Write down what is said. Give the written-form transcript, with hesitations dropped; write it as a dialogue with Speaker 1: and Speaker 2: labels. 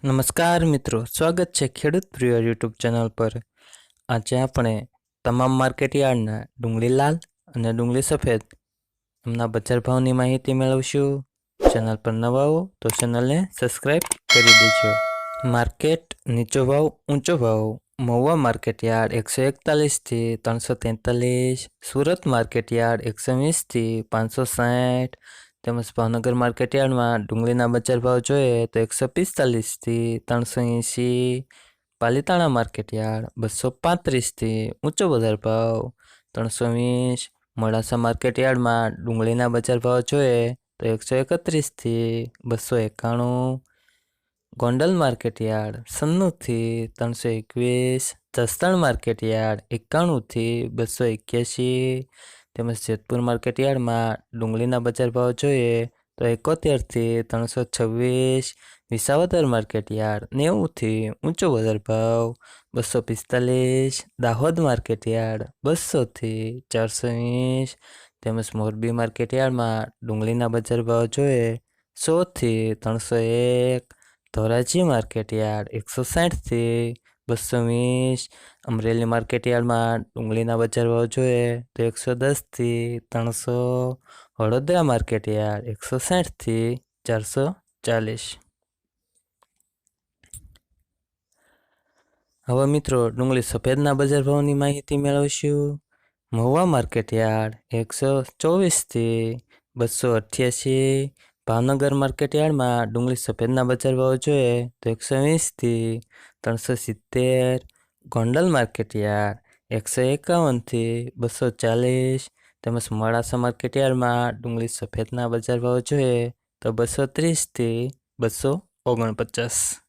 Speaker 1: નમસ્કાર મિત્રો, સ્વાગત છે ખેડૂત પ્રિય યુટ્યુબ ચેનલ પર। આજે આપણે તમામ માર્કેટયાર્ડના ડુંગળી લાલ અને ડુંગળી સફેદ એમના બજાર ભાવની માહિતી મેળવશું। ચેનલ પર નવા હો તો ચેનલને સબસ્ક્રાઈબ કરી દેજો। માર્કેટ નીચો ભાવ ઊંચો ભાવ। મહુવા માર્કેટયાર્ડ 141 થી 343, સુરત માર્કેટયાર્ડ 120 થી 560 તેમજ ભાવનગર માર્કેટયાર્ડમાં ડુંગળીના બજાર ભાવ જોઈએ તો 145 થી 380, પાલીતાણા માર્કેટયાર્ડ 235 થી ઊંચો બજાર ભાવ 320, મોડાસા માર્કેટયાર્ડમાં ડુંગળીના બજાર ભાવ જોઈએ તો 131 થી 291, ગોંડલ માર્કેટયાર્ડ 96 થી 321, જસદણ માર્કેટયાર્ડ 91 થી 281 તેમજ જેતપુર માર્કેટયાર્ડમાં ડુંગળીના બજાર ભાવ જોઈએ તો 71 થી 326, વિસાવદર માર્કેટયાર્ડ 90 થી ઊંચો બજાર ભાવ 245, દાહોદ માર્કેટયાર્ડ 200 થી 420 તેમજ મોરબી માર્કેટયાર્ડમાં ડુંગળીના બજાર ભાવ જોઈએ 100 થી 301, ધોરાજી માર્કેટયાર્ડ 160 થી 220, અમરેલી માર્કેટયાર્ડમાં ડુંગળીના બજાર ભાવ જોઈએ તો 110 થી 300, વડોદરા માર્કેટયાર્ડ 160 થી 440। હવે મિત્રો ડુંગળી સફેદના બજાર ભાવની માહિતી મેળવશું। મહુવા માર્કેટયાર્ડ 124 થી 288, ભાવનગર માર્કેટયાર્ડમાં ડુંગળી સફેદના બજાર ભાવ જોઈએ તો 120 થી 370, ગોંડલ માર્કેટયાર્ડ 151 થી 240 તેમજ મોડાસા માર્કેટયાર્ડમાં ડુંગળી સફેદના બજાર ભાવ જોઈએ તો 230 થી 249।